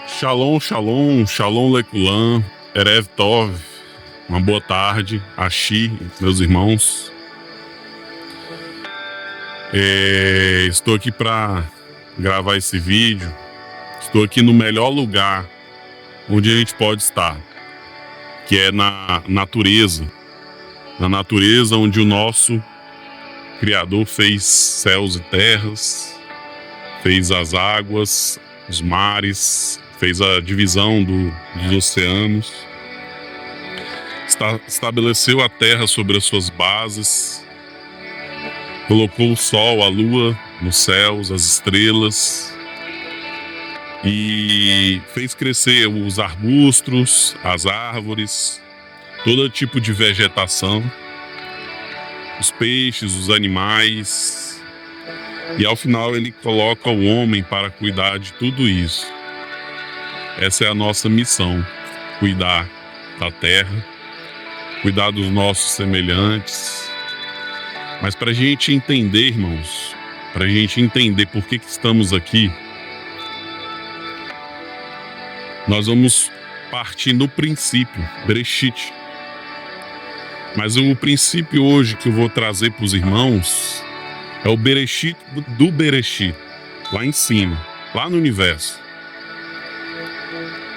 Shalom, shalom, shalom lekulam, erev tov, uma boa tarde, Ashi, meus irmãos. Estou aqui para gravar esse vídeo. Estou aqui no melhor lugar onde a gente pode estar, que é na natureza. Na natureza onde o nosso Criador fez céus e terras, fez as águas, os mares, fez a divisão dos oceanos, estabeleceu a terra sobre as suas bases, colocou o sol, a lua nos céus, as estrelas, e fez crescer os arbustos, as árvores, todo tipo de vegetação, os peixes, os animais, e ao final ele coloca o homem para cuidar de tudo isso. Essa é a nossa missão, cuidar da terra, cuidar dos nossos semelhantes. Mas para a gente entender, irmãos, para a gente entender por que estamos aqui, nós vamos partir no princípio, Bereshit. Mas o princípio hoje que eu vou trazer para os irmãos é o Bereshit do Bereshit, lá em cima, lá no universo.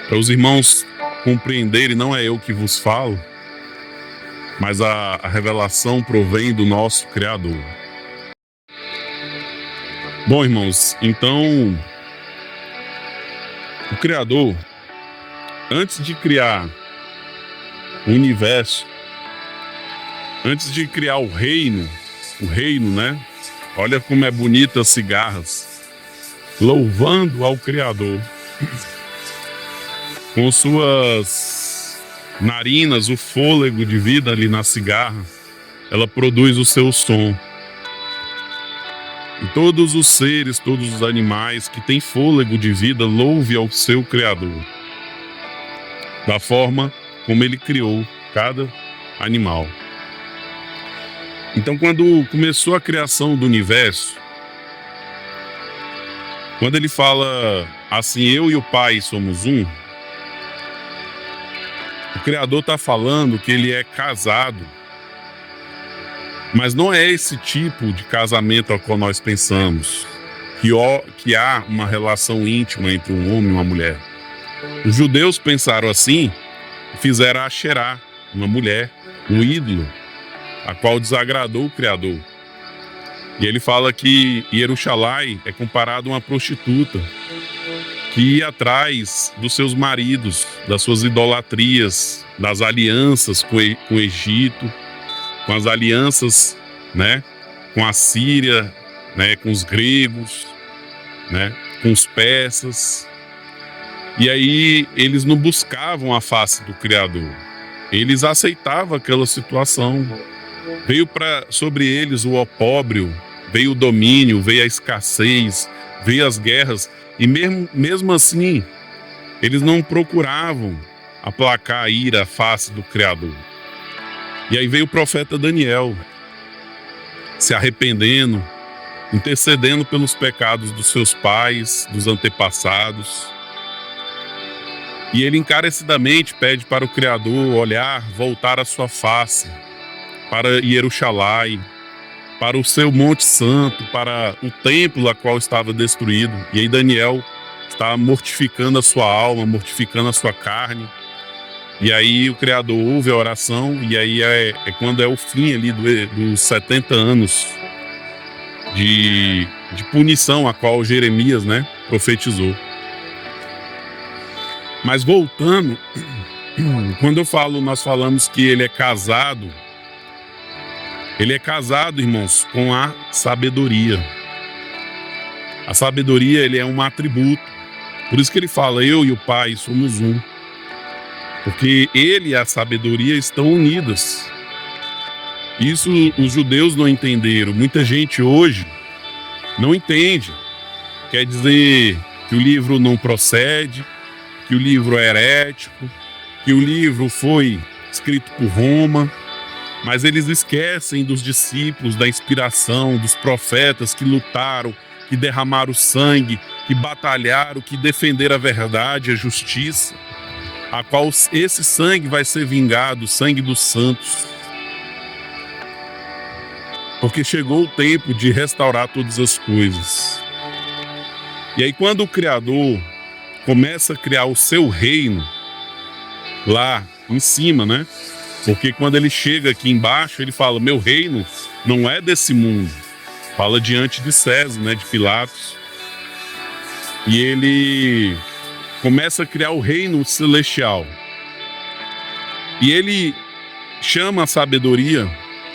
Para os irmãos compreenderem, não é eu que vos falo, mas a revelação provém do nosso Criador. Bom, irmãos, então, o Criador, antes de criar o universo, antes de criar o reino, né? Olha como é bonita as cigarras, louvando ao Criador. Com suas narinas, o fôlego de vida ali na cigarra, ela produz o seu som. E todos os seres, todos os animais que têm fôlego de vida, louve ao seu Criador, da forma como ele criou cada animal. Então, quando começou a criação do universo, quando ele fala assim, eu e o Pai somos um, o Criador está falando que ele é casado, mas não é esse tipo de casamento ao qual nós pensamos, que há uma relação íntima entre um homem e uma mulher. Os judeus pensaram assim e fizeram a Asherá, uma mulher, um ídolo, a qual desagradou o Criador. E ele fala que Yerushalai é comparado a uma prostituta que ia atrás dos seus maridos, das suas idolatrias, das alianças com o Egito, com as alianças, né, com a Síria, né, com os gregos, né, com os persas. E aí eles não buscavam a face do Criador. Eles aceitavam aquela situação. Veio sobre eles o opróbrio, veio o domínio, veio a escassez, veio as guerras. E mesmo assim, eles não procuravam aplacar a ira, a face do Criador. E aí veio o profeta Daniel, se arrependendo, intercedendo pelos pecados dos seus pais, dos antepassados. E ele encarecidamente pede para o Criador olhar, voltar a sua face para Yerushalai, para o seu Monte Santo, para o templo a qual estava destruído. E aí Daniel está mortificando a sua alma, mortificando a sua carne. E aí o Criador ouve a oração, e aí é quando é o fim ali dos 70 anos de punição a qual Jeremias, né, profetizou. Mas voltando, quando nós falamos que ele é casado, irmãos, com a sabedoria. A sabedoria, ele é um atributo. Por isso que ele fala, eu e o Pai somos um. Porque ele e a sabedoria estão unidas. Isso os judeus não entenderam. Muita gente hoje não entende. Quer dizer que o livro não procede, que o livro é herético, que o livro foi escrito por Roma. Mas eles esquecem dos discípulos, da inspiração, dos profetas que lutaram, que derramaram sangue, que batalharam, que defenderam a verdade, a justiça, a qual esse sangue vai ser vingado, o sangue dos santos. Porque chegou o tempo de restaurar todas as coisas. E aí quando o Criador começa a criar o seu reino lá em cima, né? Porque quando ele chega aqui embaixo, ele fala, meu reino não é desse mundo. Fala diante de César, né? De Pilatos. E ele começa a criar o reino celestial. E ele chama a sabedoria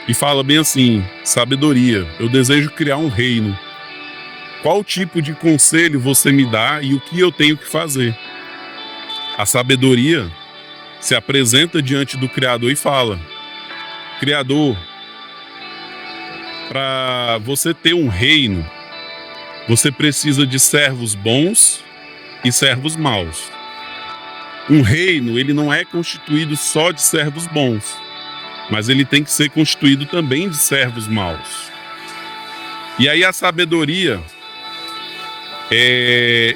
e fala bem assim, sabedoria, eu desejo criar um reino. Qual tipo de conselho você me dá e o que eu tenho que fazer? A sabedoria se apresenta diante do Criador e fala, Criador, para você ter um reino, você precisa de servos bons e servos maus. Um reino, ele não é constituído só de servos bons, mas ele tem que ser constituído também de servos maus. E aí a sabedoria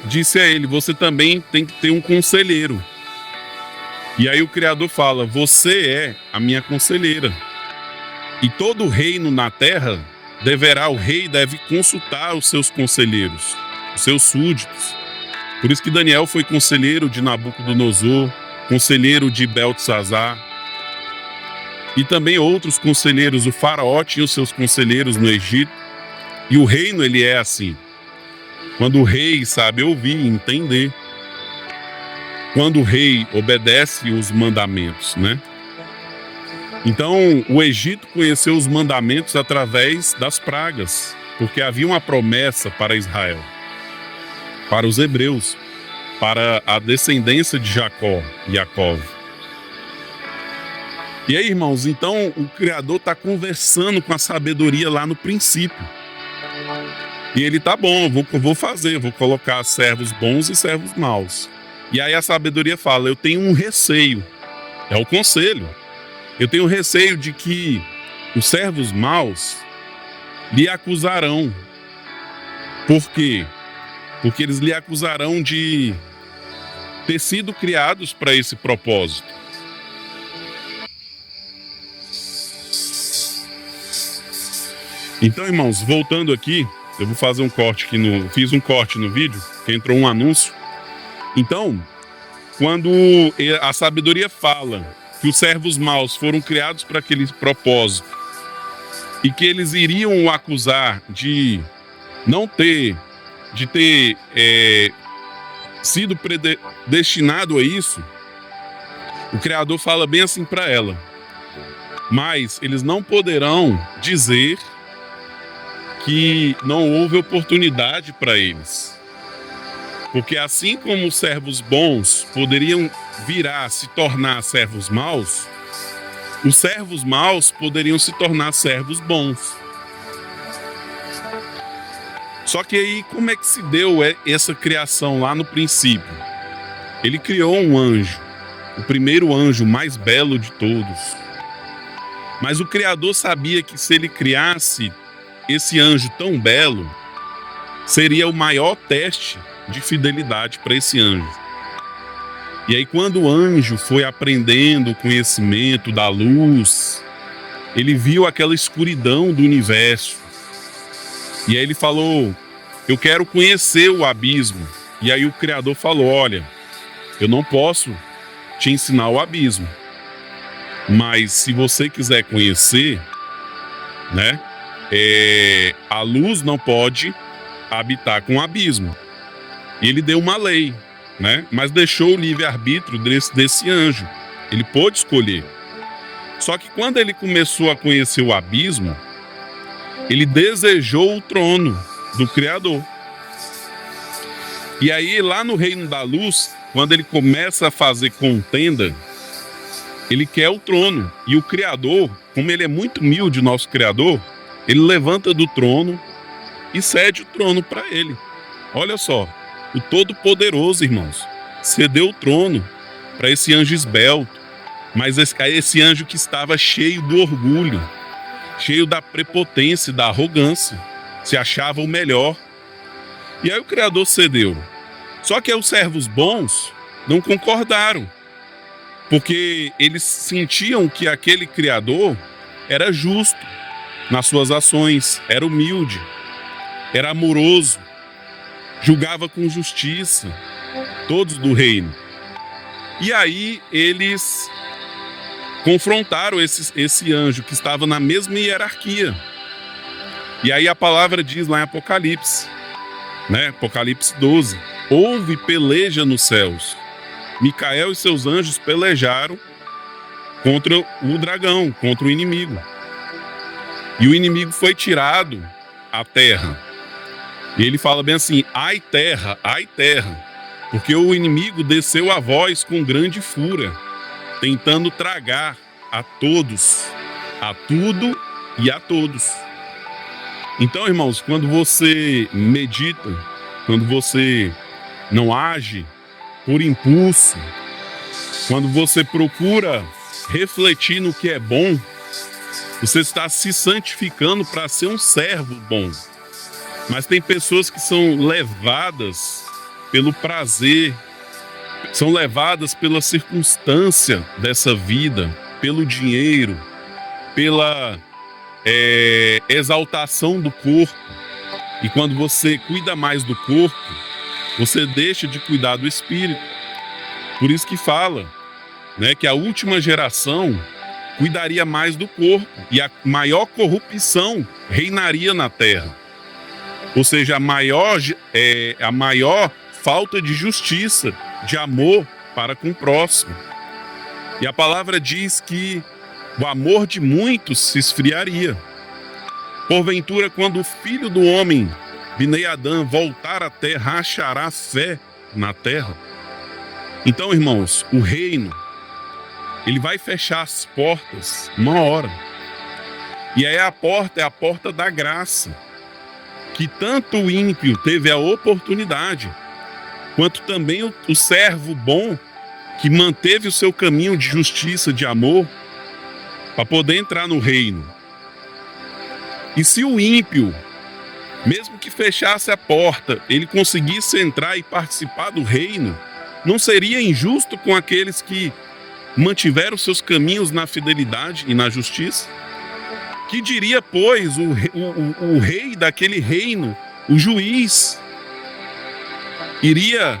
disse a ele, você também tem que ter um conselheiro. E aí o Criador fala, você é a minha conselheira. E todo reino na terra o rei deve consultar os seus conselheiros, os seus súditos. Por isso que Daniel foi conselheiro de Nabucodonosor, conselheiro de Beltesazar. E também outros conselheiros, o faraó tinha os seus conselheiros no Egito. E o reino, ele é assim. Quando o rei sabe ouvir e entender. Quando o rei obedece os mandamentos, né? Então, o Egito conheceu os mandamentos através das pragas, porque havia uma promessa para Israel, para os hebreus, para a descendência de Jacó. E aí, irmãos, então o Criador está conversando com a sabedoria lá no princípio. E ele tá bom, vou colocar servos bons e servos maus. E aí a sabedoria fala, eu tenho um receio, é o conselho. Eu tenho receio de que os servos maus lhe acusarão. Por quê? Porque eles lhe acusarão de ter sido criados para esse propósito. Então, irmãos, voltando aqui, eu vou fazer um corte aqui fiz um corte no vídeo, que entrou um anúncio. Então, quando a sabedoria fala que os servos maus foram criados para aquele propósito e que eles iriam o acusar de ter sido predestinado a isso, o Criador fala bem assim para ela. Mas eles não poderão dizer que não houve oportunidade para eles. Porque assim como os servos bons poderiam virar, se tornar servos maus, os servos maus poderiam se tornar servos bons. Só que aí, como é que se deu essa criação lá no princípio? Ele criou um anjo, o primeiro anjo mais belo de todos. Mas o Criador sabia que se ele criasse esse anjo tão belo, seria o maior teste de fidelidade para esse anjo. E aí quando o anjo foi aprendendo o conhecimento da luz, ele viu aquela escuridão do universo. E aí ele falou, eu quero conhecer o abismo. E aí o Criador falou, olha, eu não posso te ensinar o abismo. Mas se você quiser conhecer, né, a luz não pode habitar com o abismo. E ele deu uma lei, né? Mas deixou o livre-arbítrio desse anjo. Ele pôde escolher. Só que quando ele começou a conhecer o abismo, ele desejou o trono do Criador. E aí, lá no reino da luz, quando ele começa a fazer contenda, ele quer o trono. E o Criador, como ele é muito humilde, nosso Criador, ele levanta do trono e cede o trono para ele. Olha só. O Todo-Poderoso, irmãos, cedeu o trono para esse anjo esbelto, mas esse anjo que estava cheio do orgulho, cheio da prepotência e da arrogância, se achava o melhor. E aí o Criador cedeu. Só que aí os servos bons não concordaram, porque eles sentiam que aquele Criador era justo nas suas ações, era humilde, era amoroso, julgava com justiça todos do reino. E aí eles confrontaram esse anjo que estava na mesma hierarquia. E aí a palavra diz lá em Apocalipse, né? Apocalipse 12. Houve peleja nos céus. Micael e seus anjos pelejaram contra o dragão, contra o inimigo. E o inimigo foi tirado à terra. E ele fala bem assim: ai terra, porque o inimigo desceu a voz com grande fúria, tentando tragar a todos, a tudo e a todos. Então, irmãos, quando você medita, quando você não age por impulso, quando você procura refletir no que é bom, você está se santificando para ser um servo bom. Mas tem pessoas que são levadas pelo prazer, são levadas pela circunstância dessa vida, pelo dinheiro, pela exaltação do corpo. E quando você cuida mais do corpo, você deixa de cuidar do espírito. Por isso que fala, né, que a última geração cuidaria mais do corpo e a maior corrupção reinaria na terra. Ou seja, a maior falta de justiça, de amor para com o próximo. E a palavra diz que o amor de muitos se esfriaria. Porventura, quando o Filho do Homem, Bnei Adam, voltar à terra, achará fé na terra? Então, irmãos, o reino, ele vai fechar as portas uma hora. E aí a porta é a porta da graça, que tanto o ímpio teve a oportunidade, quanto também o servo bom, que manteve o seu caminho de justiça, de amor, para poder entrar no reino. E se o ímpio, mesmo que fechasse a porta, ele conseguisse entrar e participar do reino, não seria injusto com aqueles que mantiveram seus caminhos na fidelidade e na justiça? Que diria, pois, o rei daquele reino, o juiz, iria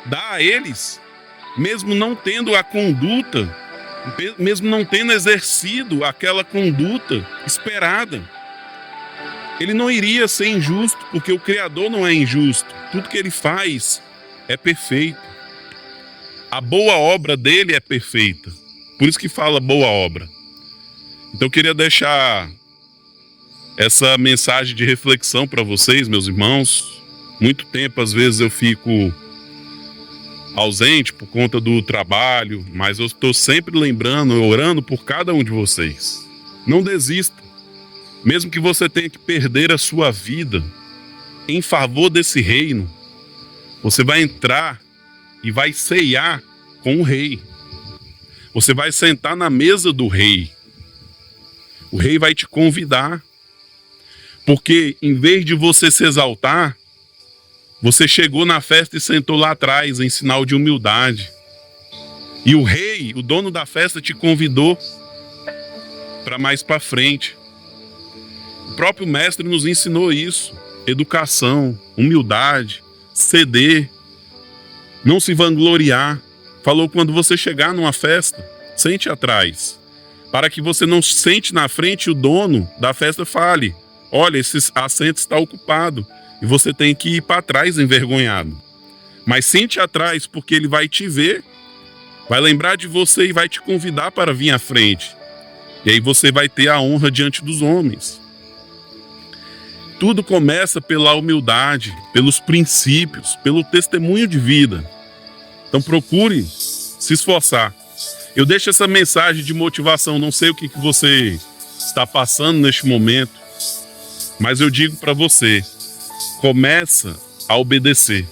dar a eles, mesmo não tendo a conduta, mesmo não tendo exercido aquela conduta esperada? Ele não iria ser injusto, porque o Criador não é injusto. Tudo que ele faz é perfeito. A boa obra dele é perfeita. Por isso que fala boa obra. Então eu queria deixar essa mensagem de reflexão para vocês, meus irmãos. Muito tempo, às vezes, eu fico ausente por conta do trabalho, mas eu estou sempre lembrando, orando por cada um de vocês. Não desista. Mesmo que você tenha que perder a sua vida em favor desse reino, você vai entrar e vai ceiar com o rei. Você vai sentar na mesa do rei. O rei vai te convidar. Porque em vez de você se exaltar, você chegou na festa e sentou lá atrás em sinal de humildade. E o rei, o dono da festa, te convidou para mais para frente. O próprio mestre nos ensinou isso. Educação, humildade, ceder, não se vangloriar. Falou: quando você chegar numa festa, sente atrás, para que você não sente na frente e o dono da festa fale: olha, esse assento está ocupado, e você tem que ir para trás envergonhado. Mas sente atrás, porque ele vai te ver, vai lembrar de você e vai te convidar para vir à frente. E aí você vai ter a honra diante dos homens. Tudo começa pela humildade, pelos princípios, pelo testemunho de vida. Então procure se esforçar. Eu deixo essa mensagem de motivação. Não sei o que você está passando neste momento, mas eu digo para você: começa a obedecer.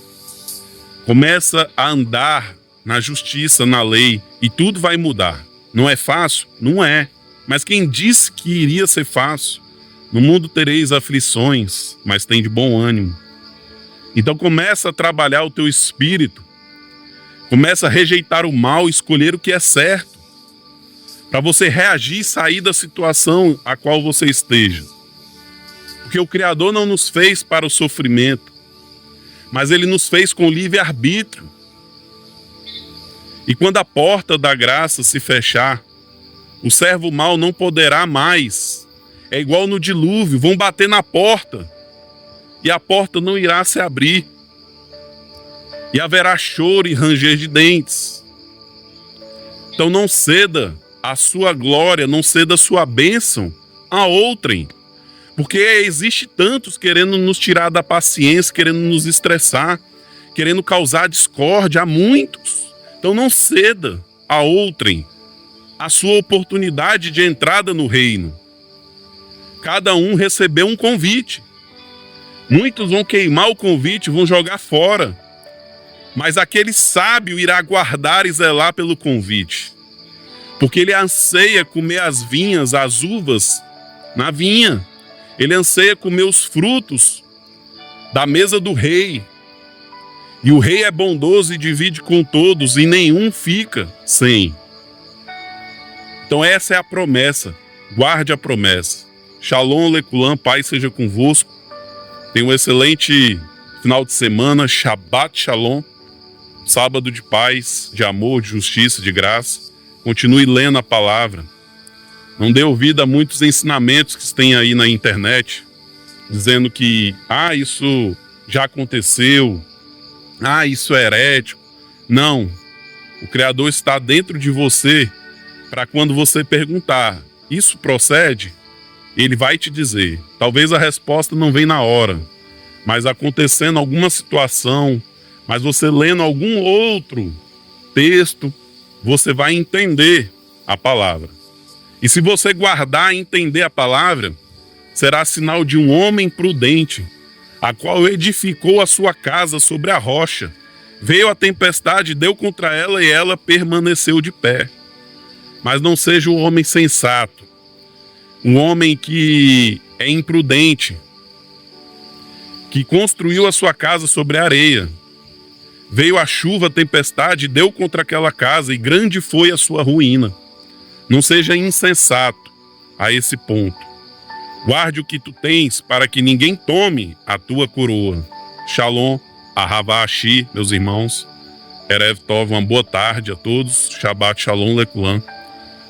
Começa a andar na justiça, na lei, e tudo vai mudar. Não é fácil? Não é. Mas quem disse que iria ser fácil? No mundo tereis aflições, mas tem de bom ânimo. Então começa a trabalhar o teu espírito, começa a rejeitar o mal, escolher o que é certo, para você reagir e sair da situação a qual você esteja. Porque o Criador não nos fez para o sofrimento, mas Ele nos fez com livre-arbítrio. E quando a porta da graça se fechar, o servo mau não poderá mais. É igual no dilúvio, vão bater na porta e a porta não irá se abrir. E haverá choro e ranger de dentes. Então não ceda a sua glória, não ceda a sua bênção a outrem. Porque existe tantos querendo nos tirar da paciência, querendo nos estressar, querendo causar discórdia a muitos. Então não ceda a outrem a sua oportunidade de entrada no reino. Cada um recebeu um convite. Muitos vão queimar o convite, vão jogar fora. Mas aquele sábio irá guardar e zelar pelo convite. Porque ele anseia comer as vinhas, as uvas na vinha. Ele anseia comer os frutos da mesa do rei. E o rei é bondoso e divide com todos, e nenhum fica sem. Então essa é a promessa. Guarde a promessa. Shalom, Lekulam, paz seja convosco. Tenha um excelente final de semana. Shabbat Shalom. Sábado de paz, de amor, de justiça, de graça. Continue lendo a palavra. Não dê ouvido a muitos ensinamentos que tem aí na internet, dizendo que, isso já aconteceu, isso é herético. Não. O Criador está dentro de você para quando você perguntar, isso procede? Ele vai te dizer. Talvez a resposta não venha na hora, mas acontecendo alguma situação, mas você lendo algum outro texto, você vai entender a palavra. E se você guardar e entender a palavra, será sinal de um homem prudente, a qual edificou a sua casa sobre a rocha. Veio a tempestade, deu contra ela e ela permaneceu de pé. Mas não seja um homem sensato, um homem que é imprudente, que construiu a sua casa sobre a areia. Veio a chuva, a tempestade, deu contra aquela casa e grande foi a sua ruína. Não seja insensato a esse ponto. Guarde o que tu tens para que ninguém tome a tua coroa. Shalom, Ahavá Ashi, meus irmãos. Erev Tov, uma boa tarde a todos. Shabbat Shalom Lekulam.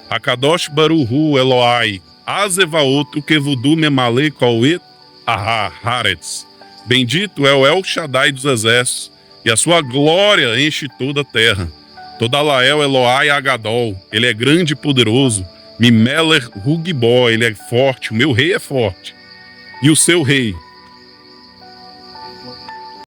Hakadosh Baruhu Eloai, Azevaot Kevudu Memale Koet Aha Haaretz. Bendito é o El Shaddai dos exércitos, e a sua glória enche toda a terra. Toda Lael Eloai Agadol, ele é grande e poderoso. Mimeler Rugibó, ele é forte, o meu rei é forte. E o seu rei